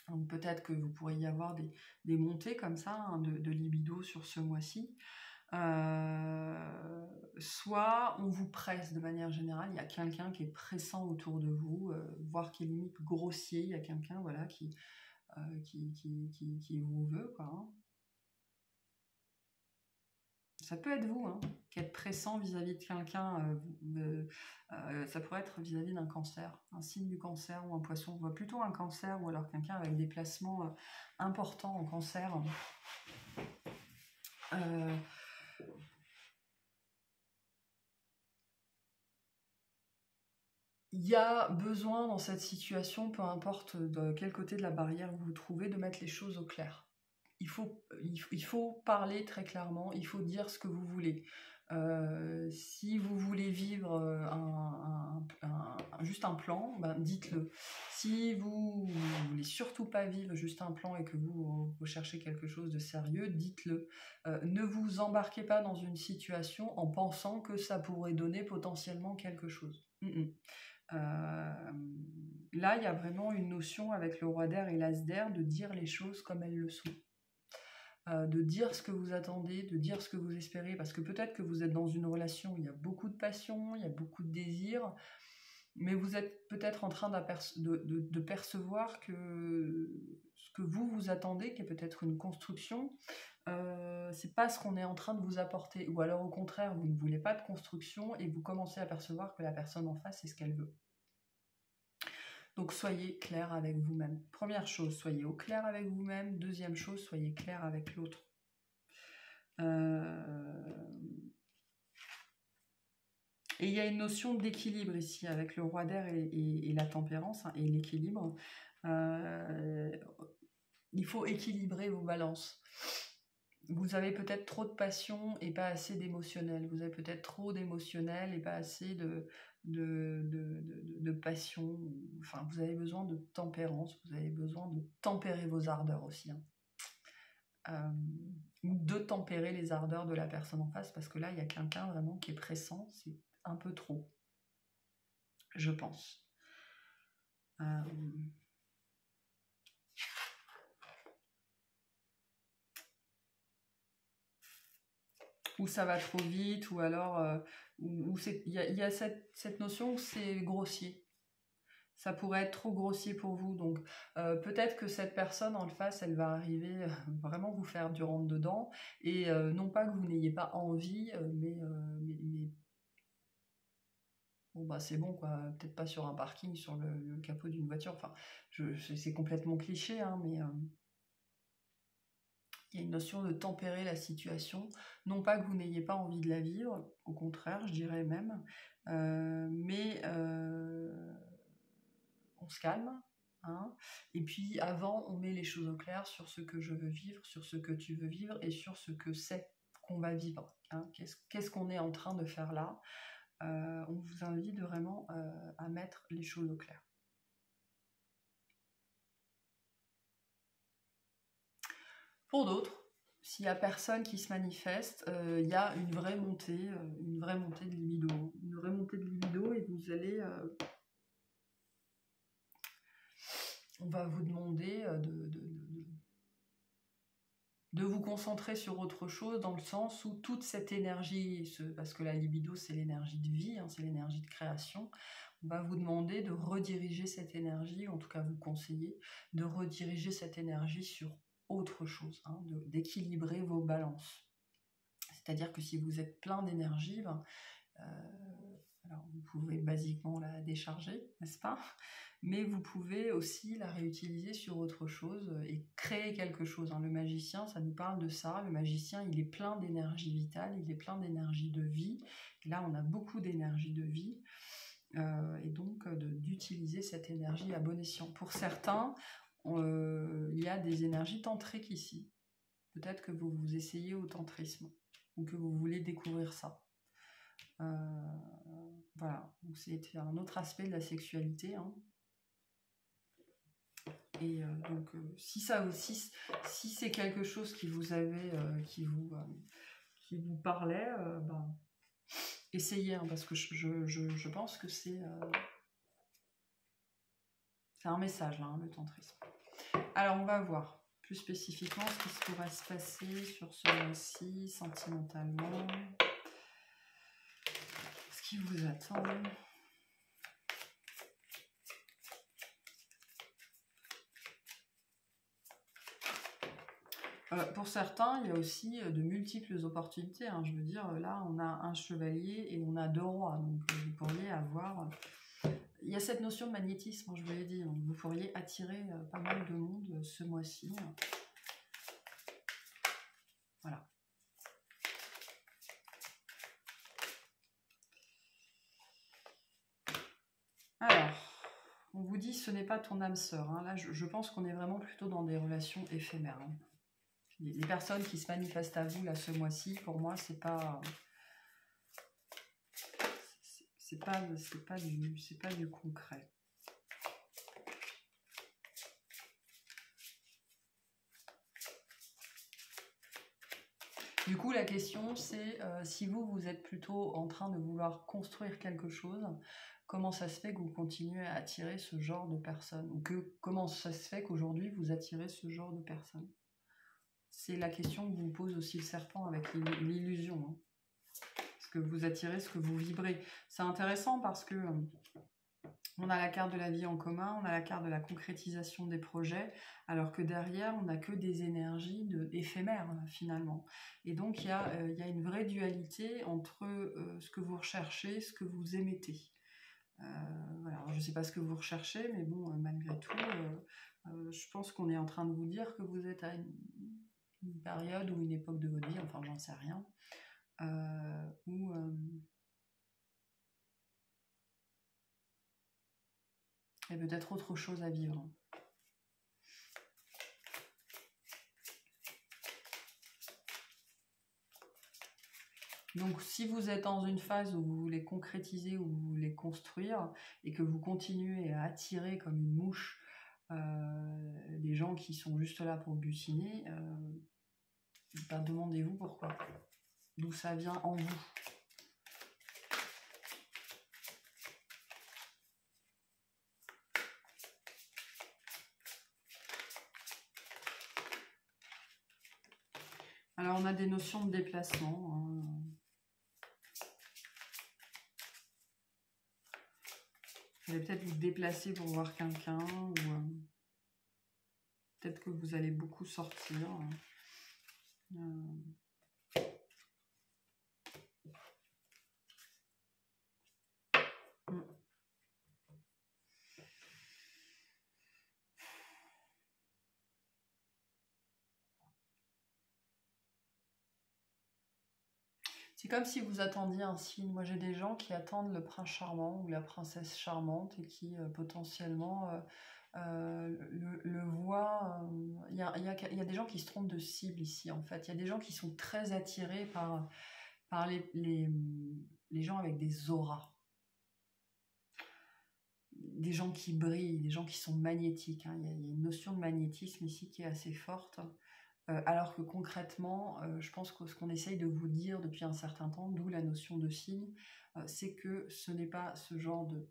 Donc peut-être que vous pourriez y avoir des montées comme ça, hein, de libido sur ce mois-ci. Soit on vous presse de manière générale, il y a quelqu'un qui est pressant autour de vous, voire qui est limite grossier, il y a quelqu'un voilà, qui vous veut, quoi. Hein. Ça peut être vous, hein, qui êtes pressant vis-à-vis de quelqu'un, ça pourrait être vis-à-vis d'un cancer, un signe du cancer ou un poisson, on voit plutôt un cancer ou alors quelqu'un avec des placements importants en cancer. Il y a besoin dans cette situation, peu importe de quel côté de la barrière vous vous trouvez, de mettre les choses au clair. Il faut parler très clairement, il faut dire ce que vous voulez. Si vous voulez vivre juste un plan, ben dites-le. Si vous ne voulez surtout pas vivre juste un plan et que vous recherchez quelque chose de sérieux, dites-le. Ne vous embarquez pas dans une situation en pensant que ça pourrait donner potentiellement quelque chose. Là, il y a vraiment une notion avec le roi d'air et l'as d'air de dire les choses comme elles le sont. De dire ce que vous attendez, de dire ce que vous espérez, parce que peut-être que vous êtes dans une relation où il y a beaucoup de passion, il y a beaucoup de désir, mais vous êtes peut-être en train de percevoir que ce que vous attendez, qui est peut-être une construction, c'est pas ce qu'on est en train de vous apporter, ou alors au contraire, vous ne voulez pas de construction et vous commencez à percevoir que la personne en face, c'est ce qu'elle veut. Donc soyez clair avec vous-même. Première chose, soyez au clair avec vous-même. Deuxième chose, soyez clair avec l'autre. Et il y a une notion d'équilibre ici avec le roi d'air et la tempérance, hein, et l'équilibre. Il faut équilibrer vos balances. Vous avez peut-être trop de passion et pas assez d'émotionnel. Vous avez peut-être trop d'émotionnel et pas assez de passion. Enfin, vous avez besoin de tempérance. Vous avez besoin de tempérer vos ardeurs aussi. Ou de tempérer les ardeurs de la personne en face, parce que là, il y a quelqu'un vraiment qui est pressant. C'est un peu trop, je pense. Ou ça va trop vite, ou alors il y a cette notion où c'est grossier. Ça pourrait être trop grossier pour vous, donc peut-être que cette personne en face, elle va arriver vraiment vous faire du rentre-dedans, et non pas que vous n'ayez pas envie, mais bon bah c'est bon quoi, peut-être pas sur un parking, sur le capot d'une voiture, enfin c'est complètement cliché, hein, mais il y a une notion de tempérer la situation, non pas que vous n'ayez pas envie de la vivre, au contraire, je dirais même, mais on se calme, hein, et puis avant, on met les choses au clair sur ce que je veux vivre, sur ce que tu veux vivre, et sur ce que c'est qu'on va vivre. Hein. Qu'est-ce qu'on est en train de faire là? On vous invite vraiment à mettre les choses au clair. Pour d'autres, s'il n'y a personne qui se manifeste, il y a une vraie montée de libido. Une vraie montée de libido, et vous allez... on va vous demander de vous concentrer sur autre chose, dans le sens où toute cette énergie, parce que la libido, c'est l'énergie de vie, hein, c'est l'énergie de création, on va vous demander de rediriger cette énergie, en tout cas vous conseiller, de rediriger cette énergie sur autre chose, hein, d'équilibrer vos balances. C'est-à-dire que si vous êtes plein d'énergie, ben, alors vous pouvez basiquement la décharger, n'est-ce pas? Mais vous pouvez aussi la réutiliser sur autre chose et créer quelque chose. Hein. Le magicien, ça nous parle de ça. Le magicien, il est plein d'énergie vitale, il est plein d'énergie de vie. Et là, on a beaucoup d'énergie de vie. Et donc, d'utiliser cette énergie à bon escient. Pour certains, il y a des énergies tantriques ici. Peut-être que vous vous essayez au tantrisme ou que vous voulez découvrir ça. Voilà, c'est un autre aspect de la sexualité. Hein. Et donc, si c'est quelque chose qui vous avait, qui vous parlait, ben, essayez, hein, parce que je pense que c'est un message, là, hein, le tantrisme. Alors, on va voir plus spécifiquement ce qui pourrait se passer sur ce mois-ci, sentimentalement. Ce qui vous attend. Pour certains, il y a aussi de multiples opportunités. Hein. Je veux dire, là, on a un chevalier et on a 2 rois. Donc, vous pourriez avoir... Il y a cette notion de magnétisme, hein, je vous l'ai dit. Donc, vous pourriez attirer pas mal de monde ce mois-ci. Voilà. Alors, on vous dit, ce n'est pas ton âme sœur. Hein. Là, je pense qu'on est vraiment plutôt dans des relations éphémères. Hein. Les personnes qui se manifestent à vous là ce mois-ci, pour moi, c'est pas C'est pas du concret. Du coup, la question, c'est si vous êtes plutôt en train de vouloir construire quelque chose, comment ça se fait que vous continuez à attirer ce genre de personnes? Ou comment ça se fait qu'aujourd'hui, vous attirez ce genre de personnes? C'est la question que vous pose aussi le serpent avec l'illusion. Hein. Parce que vous attirez ce que vous vibrez. C'est intéressant parce que on a la carte de la vie en commun, on a la carte de la concrétisation des projets, alors que derrière, on n'a que des énergies éphémères, finalement. Et donc, il y a une vraie dualité entre ce que vous recherchez, ce que vous émettez. Voilà. Alors, je ne sais pas ce que vous recherchez, mais bon, malgré tout, je pense qu'on est en train de vous dire que vous êtes à une période ou une époque de votre vie, enfin, j'en sais rien, où... il y a peut-être autre chose à vivre. Donc, si vous êtes dans une phase où vous voulez concrétiser, où vous voulez construire, et que vous continuez à attirer comme une mouche des gens qui sont juste là pour butiner, ben, demandez-vous pourquoi. D'où ça vient en vous. Alors, on a des notions de déplacement. Hein. Vous allez peut-être vous déplacer pour voir quelqu'un, ou peut-être que vous allez beaucoup sortir. C'est comme si vous attendiez un signe. Moi, j'ai des gens qui attendent le prince charmant ou la princesse charmante et qui potentiellement le voient. Il y a des gens qui se trompent de cible ici, en fait. Il y a des gens qui sont très attirés par les gens avec des auras. Des gens qui brillent, des gens qui sont magnétiques. Hein. Il y a une notion de magnétisme ici qui est assez forte. Alors que concrètement, je pense que ce qu'on essaye de vous dire depuis un certain temps, d'où la notion de signe, c'est que ce n'est pas ce genre de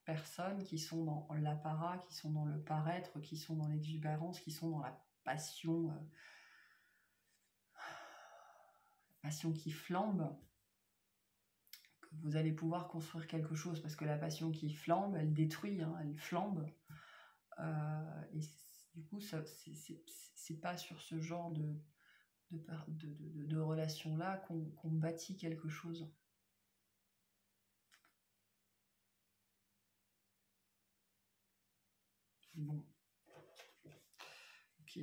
personnes qui sont dans l'apparat, qui sont dans le paraître, qui sont dans l'exubérance, qui sont dans la passion qui flambe, que vous allez pouvoir construire quelque chose, parce que la passion qui flambe, elle détruit, hein, elle flambe. Et du coup, c'est pas sur ce genre de relation-là qu'on bâtit quelque chose. Bon. Ok.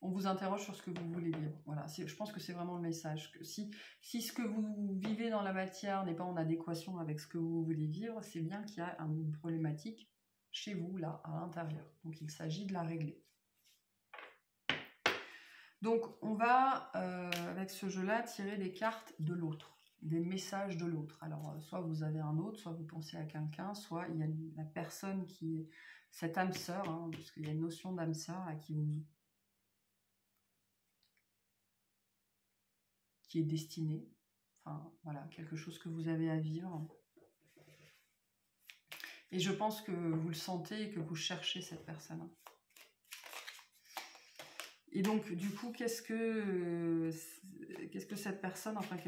On vous interroge sur ce que vous voulez vivre. Voilà, je pense que c'est vraiment le message. Que si ce que vous vivez dans la matière n'est pas en adéquation avec ce que vous voulez vivre, c'est bien qu'il y a une problématique chez vous, là, à l'intérieur. Donc, il s'agit de la régler. Donc, on va, avec ce jeu-là, tirer des cartes de l'autre, des messages de l'autre. Alors, soit vous avez un autre, soit vous pensez à quelqu'un, soit il y a la personne qui est cette âme sœur, hein, parce qu'il y a une notion d'âme sœur à qui est destinée. Enfin, voilà, quelque chose que vous avez à vivre. Et je pense que vous le sentez et que vous cherchez cette personne. Et donc, du coup, qu'est-ce que cette personne, enfin,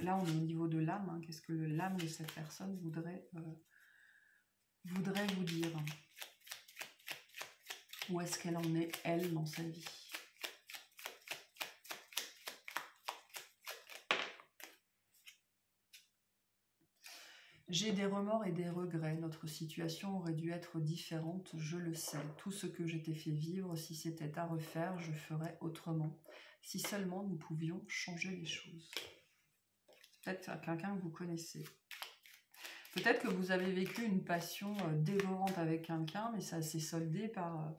là, on est au niveau de l'âme, hein, qu'est-ce que l'âme de cette personne voudrait vous dire? Où est-ce qu'elle en est, elle, dans sa vie? J'ai des remords et des regrets. Notre situation aurait dû être différente, je le sais. Tout ce que je t'ai fait vivre, si c'était à refaire, je ferais autrement. Si seulement nous pouvions changer les choses. Peut-être quelqu'un que vous connaissez. Peut-être que vous avez vécu une passion dévorante avec quelqu'un, mais ça s'est soldé par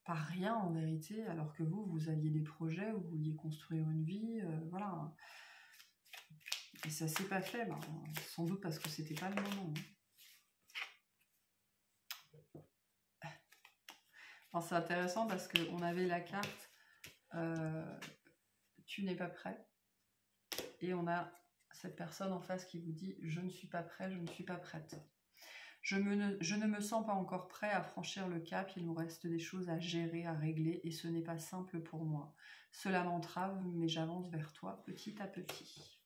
par rien en vérité, alors que vous aviez des projets, vous vouliez construire une vie, voilà. Et ça s'est pas fait, ben, sans doute parce que c'était pas le moment. Enfin, c'est intéressant parce qu'on avait la carte tu n'es pas prêt, et on a cette personne en face qui vous dit je ne suis pas prêt, je ne suis pas prête. Je ne me sens pas encore prêt à franchir le cap, il nous reste des choses à gérer, à régler, et ce n'est pas simple pour moi. Cela m'entrave, mais j'avance vers toi petit à petit.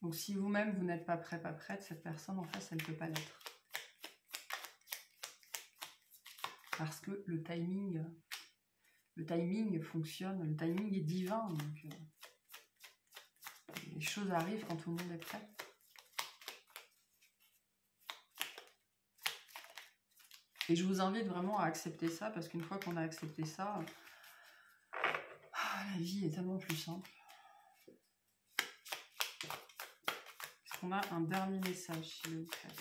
Donc si vous-même, vous n'êtes pas prêt, pas prête, cette personne en face, elle ne peut pas l'être. Parce que le timing fonctionne, le timing est divin, donc les choses arrivent quand tout le monde est prêt. Et je vous invite vraiment à accepter ça, parce qu'une fois qu'on a accepté ça, la vie est tellement plus simple. Est-ce qu'on a un dernier message, s'il vous plaît?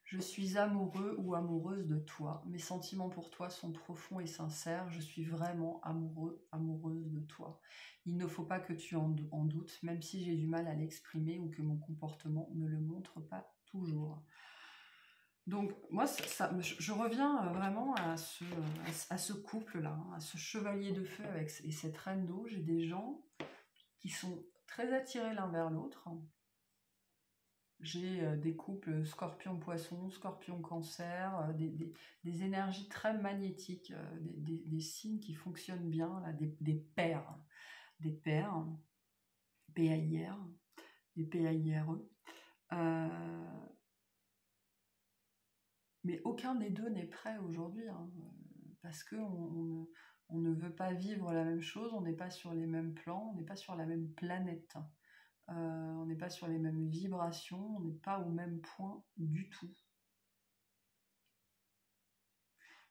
Je suis amoureux ou amoureuse de toi. Mes sentiments pour toi sont profonds et sincères. Je suis vraiment amoureux, amoureuse de toi. Il ne faut pas que tu en doutes, même si j'ai du mal à l'exprimer ou que mon comportement ne le montre pas toujours. Donc, moi, je reviens vraiment à ce couple-là, à ce chevalier de feu et cette reine d'eau. J'ai des gens qui sont très attirés l'un vers l'autre. J'ai des couples scorpion-poisson, scorpion-cancer, des énergies très magnétiques, des signes qui fonctionnent bien, là, des paires, P-A-I-R, des P-A-I-R-E. Mais aucun des deux n'est prêt aujourd'hui, hein, parce qu'on ne veut pas vivre la même chose, on n'est pas sur les mêmes plans, on n'est pas sur la même planète. On n'est pas sur les mêmes vibrations, on n'est pas au même point du tout.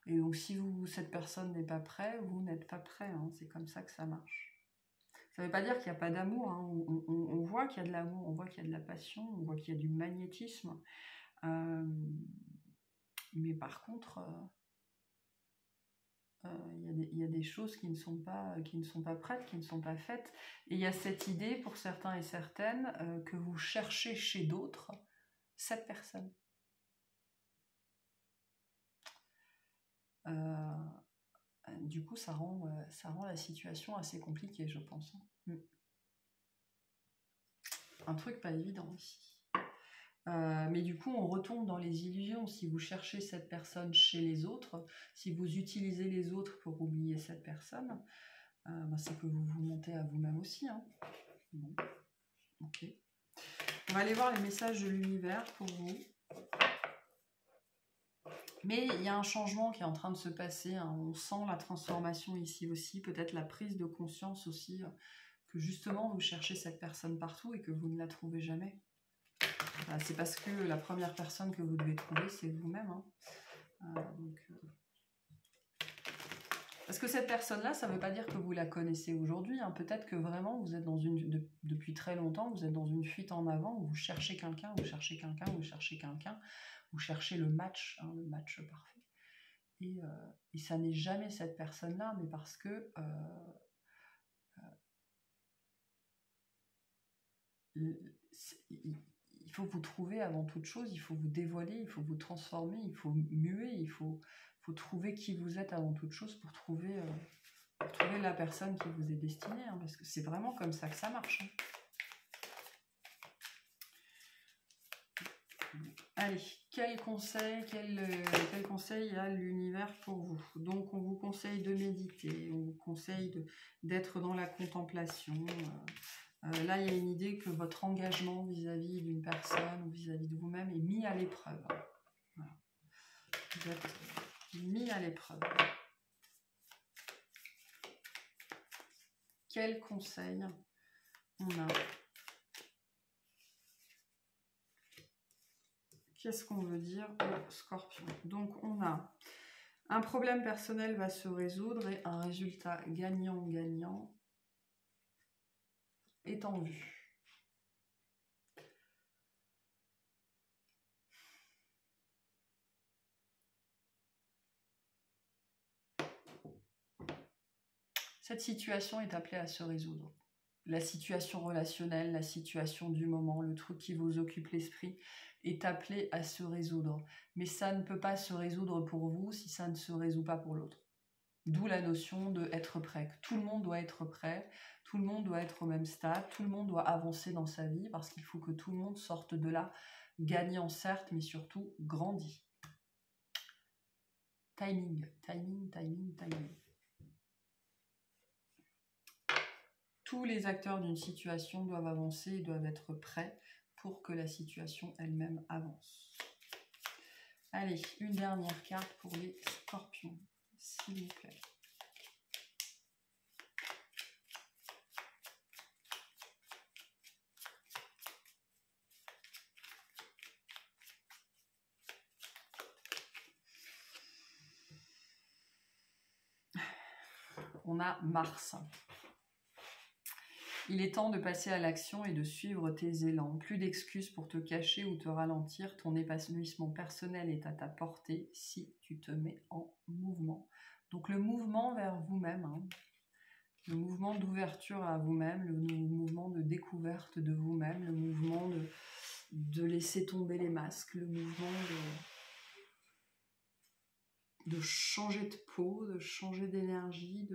Et donc si cette personne n'est pas prête, vous n'êtes pas prêt, hein, c'est comme ça que ça marche. Ça ne veut pas dire qu'il n'y a pas d'amour, hein. On voit qu'il y a de l'amour, on voit qu'il y a de la passion, on voit qu'il y a du magnétisme. Mais par contre, il y a des choses qui ne sont pas prêtes, qui ne sont pas faites. Et il y a cette idée, pour certains et certaines, que vous cherchez chez d'autres cette personne. Du coup, ça rend la situation assez compliquée, je pense. Un truc pas évident ici. Mais du coup, on retombe dans les illusions. Si vous cherchez cette personne chez les autres, si vous utilisez les autres pour oublier cette personne, c'est que vous vous mentez à vous-même aussi. Hein. Bon. Ok. On va aller voir les messages de l'univers pour vous. Mais il y a un changement qui est en train de se passer. Hein. On sent la transformation ici aussi. Peut-être la prise de conscience aussi que justement vous cherchez cette personne partout et que vous ne la trouvez jamais. C'est parce que la première personne que vous devez trouver, c'est vous-même. Hein. Parce que cette personne-là, ça ne veut pas dire que vous la connaissez aujourd'hui. Hein. Peut-être que vraiment, vous êtes depuis très longtemps, vous êtes dans une fuite en avant, où vous cherchez quelqu'un, vous cherchez le match, hein, le match parfait. Et ça n'est jamais cette personne-là, mais parce que il faut vous trouver avant toute chose, il faut vous dévoiler, il faut vous transformer, il faut muer, il faut trouver qui vous êtes avant toute chose pour trouver la personne qui vous est destinée, hein, parce que c'est vraiment comme ça que ça marche. Hein. Allez, quel conseil a l'univers pour vous? Donc, on vous conseille de méditer, on vous conseille d'être dans la contemplation. Là, il y a une idée que votre engagement vis-à-vis d'une personne ou vis-à-vis de vous-même est mis à l'épreuve. Voilà. Vous êtes mis à l'épreuve. Quel conseil on a? Qu'est-ce qu'on veut dire au Scorpion? Donc, on a Un problème personnel va se résoudre et un résultat gagnant-gagnant est en vue. Cette situation est appelée à se résoudre. La situation relationnelle, la situation du moment, le truc qui vous occupe l'esprit est appelé à se résoudre. Mais ça ne peut pas se résoudre pour vous si ça ne se résout pas pour l'autre. D'où la notion de être prêt. Tout le monde doit être prêt, tout le monde doit être au même stade, tout le monde doit avancer dans sa vie parce qu'il faut que tout le monde sorte de là gagnant certes, mais surtout grandi. Timing, timing, timing, timing. Tous les acteurs d'une situation doivent avancer et doivent être prêts pour que la situation elle-même avance. Allez, une dernière carte pour les scorpions, s'il vous plaît. On a Mars. Il est temps de passer à l'action et de suivre tes élans. Plus d'excuses pour te cacher ou te ralentir. Ton épanouissement personnel est à ta portée si tu te mets en mouvement. Donc le mouvement vers vous-même, hein. Le mouvement d'ouverture à vous-même, le mouvement de découverte de vous-même, le mouvement de laisser tomber les masques, le mouvement de changer de peau, de changer d'énergie,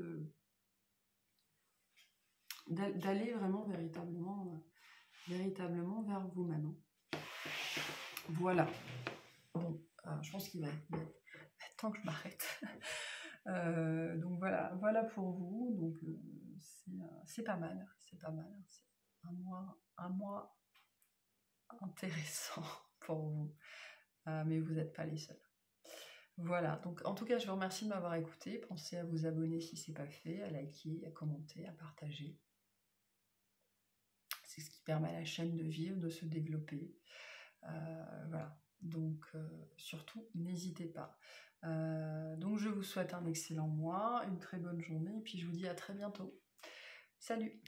d'aller vraiment véritablement vers vous-même. Voilà. Bon, je pense qu'il va être temps que je m'arrête. Donc voilà pour vous. Donc c'est pas mal, c'est pas mal. C'est un mois intéressant pour vous, mais vous n'êtes pas les seuls. Voilà, donc en tout cas je vous remercie de m'avoir écouté. Pensez à vous abonner si ce n'est pas fait, à liker, à commenter, à partager. C'est ce qui permet à la chaîne de vivre, de se développer. Voilà, donc surtout n'hésitez pas. Donc je vous souhaite un excellent mois, une très bonne journée, et puis je vous dis à très bientôt. Salut!